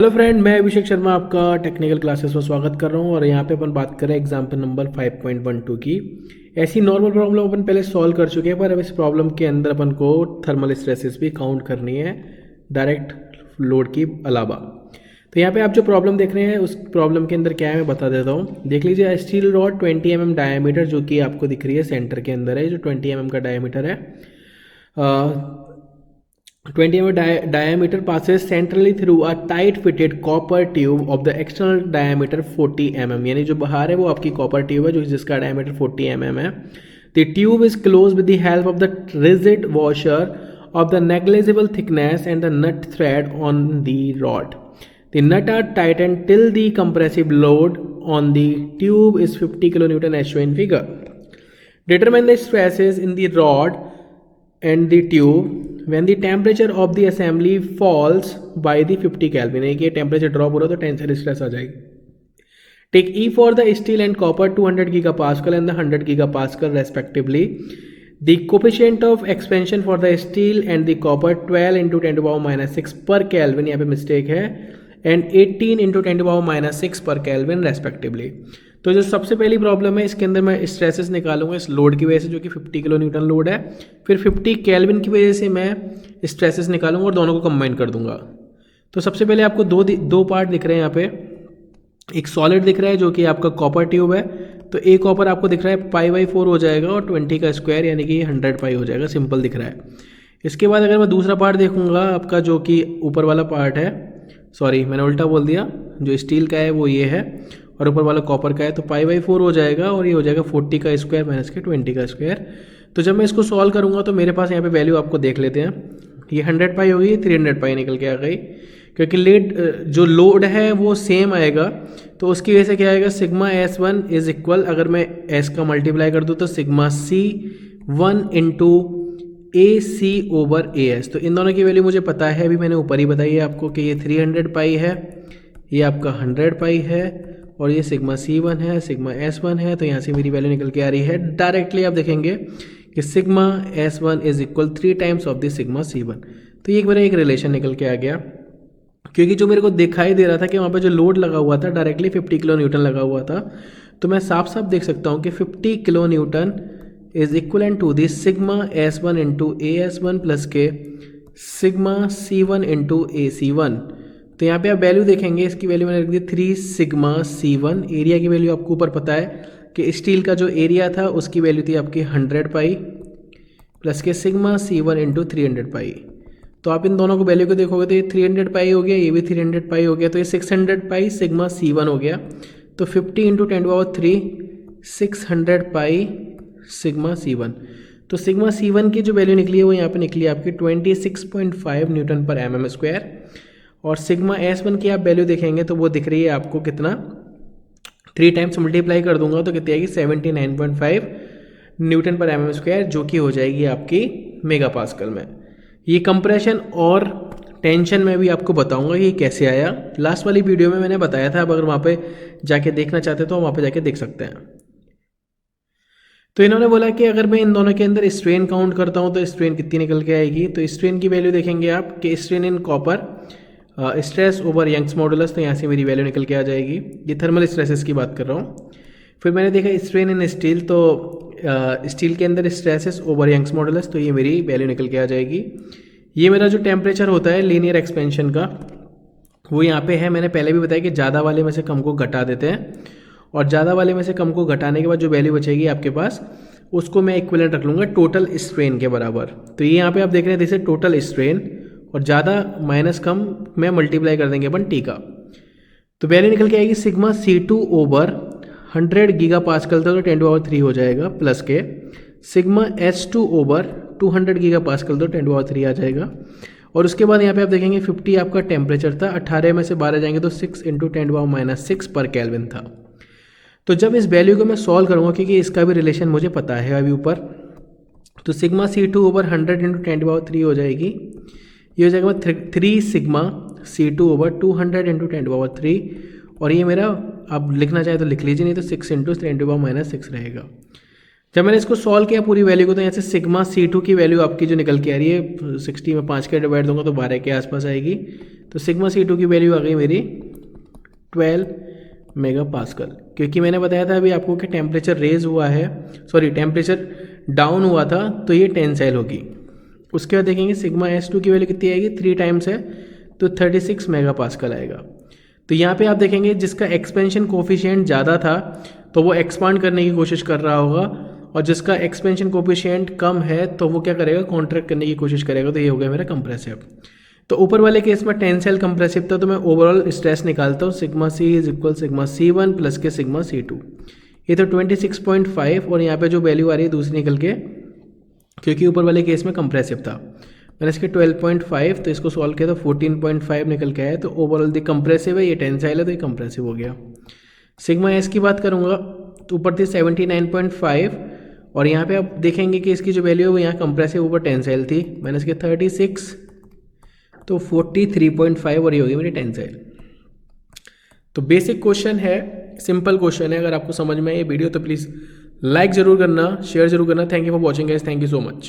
Hello friend, मैं अभिषेक शर्मा आपका technical classes में स्वागत कर रहा हूं। और यहाँ पे अपन बात कर रहे हैं एग्जाम्पल नंबर 5.12 की। ऐसी नॉर्मल प्रॉब्लम अपन पहले सॉल्व कर चुके हैं, पर अब इस प्रॉब्लम के अंदर अपन को थर्मल स्ट्रेसेस भी काउंट करनी है डायरेक्ट लोड की अलावा। तो यहाँ पे आप जो प्रॉब्लम देख रहे हैं उस प्रॉब्लम के अंदर क्या है मैं बता देता हूँ। देख लीजिए, स्टील रॉड 20 mm डायमीटर जो कि आपको दिख रही है सेंटर के अंदर है, जो 20 mm का डायमीटर है। 20 mm diameter passes centrally through a tight fitted copper tube of the external diameter 40 mm, यानी जो बाहर है वो आपकी कॉपर ट्यूब है जो जिसका डायमीटर 40 mm है। The tube is closed with the help of the rigid washer of the negligible thickness and the nut thread on the rod. The nut are tightened till the compressive load on the tube is 50 kN as shown in figure. Determine the stresses in the rod and the tube when the temperature of the assembly falls by the 50 Kelvin, है कि temperature drop हो रहा है तो tensile stress आ जाएगी। Take E for the steel and copper 200 GPa and the 100 GPa respectively. The coefficient of expansion for the steel and the copper 12 into 10⁻⁻6 per Kelvin, यहाँ पे मिस्टेक है, and 18 into 10⁻⁻6 per Kelvin respectively. तो जो सबसे पहली problem है इसके अंदर मैं स्ट्रेसेस निकालूंगा इस लोड की वजह से जो कि 50 kN लोड है, फिर 50 केल्विन की वजह से मैं स्ट्रेसेस निकालूंगा और दोनों को कंबाइन कर दूंगा। तो सबसे पहले आपको दो पार्ट दिख रहे हैं यहाँ पे। एक सॉलिड दिख रहा है जो कि आपका कॉपर ट्यूब है, तो एक कॉपर आपको दिख रहा है π/4 हो जाएगा और 20 का स्क्वायर यानी कि 100 पाई हो जाएगा, सिंपल दिख रहा है। इसके बाद अगर मैं दूसरा पार्ट देखूंगा आपका जो कि ऊपर वाला पार्ट है, सॉरी मैंने उल्टा बोल दिया, जो स्टील का है वो ये है और ऊपर वाला कॉपर का है, तो π/4 हो जाएगा और ये हो जाएगा 40 का स्क्वायर माइनस के 20 का स्क्वायर। तो जब मैं इसको सॉल्व करूंगा तो मेरे पास यहाँ पे वैल्यू आपको देख लेते हैं। ये 100 पाई होगी, 300 पाई निकल के आ गई, क्योंकि लेड जो लोड है वो सेम आएगा तो उसकी वजह से क्या आएगा, सिग्मा S1 इज इक्वल, अगर मैं S का मल्टीप्लाई कर दूँ तो सिग्मा C1 इंटू AC/AS। तो इन दोनों की वैल्यू मुझे पता है, अभी मैंने ऊपर ही बताई है आपको कि ये 300 पाई है, ये आपका 100 पाई है और ये सिग्मा C1 है, सिग्मा S1 है। तो यहाँ से मेरी वैल्यू निकल के आ रही है। डायरेक्टली आप देखेंगे कि sigma S1 is equal 3 times of the sigma C1। तो ये एक मेरा एक रिलेशन निकल के आ गया, क्योंकि जो मेरे को दिखाई दे रहा था कि वहाँ पे जो लोड लगा हुआ था डायरेक्टली 50 kN लगा हुआ था, तो मैं साफ साफ देख सकता हूँ कि 50 kN is equal to the sigma S1 into AS1 plus के सिग्मा C1 इंटू AC1। तो यहाँ पे आप वैल्यू देखेंगे, इसकी वैल्यू मैंने रख दी 3 सिग्मा C1। एरिया की वैल्यू आपको ऊपर पता है कि स्टील का जो एरिया था उसकी वैल्यू थी आपकी 100 पाई प्लस के सिग्मा C1 इंटू 300 पाई। तो आप इन दोनों को वैल्यू को देखोगे तो ये 300 पाई हो गया, ये भी 300 पाई हो गया, तो ये 600 पाई सिग्मा C1 हो गया। तो 50 इंटू 10⁻3 600 पाई सिग्मा C1। तो सिग्मा C1 की जो वैल्यू निकली है वो यहाँ पे निकली आपकी 26.5 न्यूटन पर mm स्क्वायर। और सिग्मा S1 की आप वैल्यू देखेंगे तो वो दिख रही है आपको कितना, 3 टाइम्स मल्टीप्लाई कर दूंगा तो कितनी आएगी 79.5 न्यूटन पर mm स्क्वायर, जो कि हो जाएगी आपकी मेगा पास्कल में। ये कंप्रेशन और टेंशन में भी आपको बताऊंगा कि कैसे आया, लास्ट वाली वीडियो में मैंने बताया था। अब अगर वहाँ पे जाके देखना चाहते तो वहाँ पे जाके देख सकते हैं। तो इन्होंने बोला कि अगर मैं इन दोनों के अंदर स्ट्रेन काउंट करता हूँ तो स्ट्रेन कितनी निकल के आएगी। तो स्ट्रेन की वैल्यू देखेंगे आप कि strain in copper stress over Young's modulus, तो यहाँ से मेरी वैल्यू निकल के आ जाएगी। ये थर्मल स्ट्रेसेस की बात कर रहा हूँ। फिर मैंने देखा स्ट्रेन इन स्टील, तो स्टील के अंदर स्ट्रेसेस ओवर यंग्स मॉडुलस, तो ये मेरी वैल्यू निकल के आ जाएगी। ये मेरा जो टेम्परेचर होता है लीनियर एक्सपेंशन का वो यहाँ पे है। मैंने पहले भी बताया कि ज़्यादा वाले में से कम को घटा देते हैं और ज़्यादा वाले में से कम को घटाने के बाद जो वैल्यू बचेगी आपके पास उसको मैं इक्विवेलेंट रख लूँगा टोटल स्ट्रेन के बराबर। तो ये यहाँ पे आप देख रहे हैं जैसे टोटल स्ट्रेन और ज़्यादा माइनस कम में मल्टीप्लाई कर देंगे अपन टी का, तो वैल्यू निकल के आएगी सिग्मा C2 ओवर 100 GPa तो 10⁻3 हो जाएगा, प्लस के सिग्मा S2 ओवर 200 GPa तो 10⁻3 आ जाएगा। और उसके बाद यहाँ पे आप देखेंगे 50 आपका टेम्परेचर था, 18 में से 12 जाएंगे तो 6 इंटू 10⁻6 पर केल्विन था। तो जब इस वैल्यू को मैं सॉल्व करूँगा, क्योंकि इसका भी रिलेशन मुझे पता है अभी ऊपर, तो सिग्मा C2 ओवर 100 इंटू 10⁻3 हो जाएगी, ये हो जाएगा 3 सिग्मा C2 ओवर 200 इंटू 10⁻3। और ये मेरा आप लिखना चाहे तो लिख लीजिए, नहीं तो 6 इंटू 10⁻6 रहेगा। जब मैंने इसको सॉल्व किया पूरी वैल्यू को, तो यहाँ से सिग्मा C2 की वैल्यू आपकी जो निकल के आ रही है 60 में 5 के डिवाइड दूंगा तो 12 के आसपास आएगी। तो सिग्मा C2 की वैल्यू आ गई मेरी 12 मेगा पास्कल, क्योंकि मैंने बताया था अभी आपको कि टेम्परेचर रेज हुआ है, सॉरी टेम्परेचर डाउन हुआ था, तो ये टेंसाइल होगी। उसके बाद देखेंगे सिग्मा S2 की वैल्यू कितनी आएगी, 3 टाइम्स है तो 36 मेगा पास्कल आएगा। तो यहाँ पे आप देखेंगे जिसका एक्सपेंशन कोफिशिएंट ज़्यादा था तो वो एक्सपांड करने की कोशिश कर रहा होगा, और जिसका एक्सपेंशन कोफिशिएंट कम है तो वो क्या करेगा, कॉन्ट्रैक्ट करने की कोशिश करेगा। तो ये हो गया मेरा कंप्रेसिव। तो ऊपर वाले केस में टेंसाइल कंप्रेसिव था, तो मैं ओवरऑल स्ट्रेस निकालता हूँ, sigma C is equal sigma C1 plus के सिग्मा C2। ये तो 26.5, और यहाँ पे जो वैल्यू आ रही है दूसरी निकल के, क्योंकि ऊपर वाले केस में कंप्रेसिव था, मैंने इसके 12.5, तो इसको सॉल्व किया तो 14.5 निकल के आया। तो ओवरऑल दी कंप्रेसिव है, ये टेंसाइल है तो ये कंप्रेसिव हो गया। सिग्मा S की बात करूँगा तो ऊपर थी 79.5, और यहाँ पे आप देखेंगे कि इसकी जो वैल्यू है वो यहाँ कंप्रेसिव ऊपर टेंसाइल थी, मैंने इसके 36 तो 43.5, और ये होगी मेरी टेंसाइल। तो बेसिक क्वेश्चन है, सिंपल क्वेश्चन है। अगर आपको समझ में आए ये वीडियो तो प्लीज़ लाइक ज़रूर करना, शेयर जरूर करना। Thank you for watching guys, thank you so much.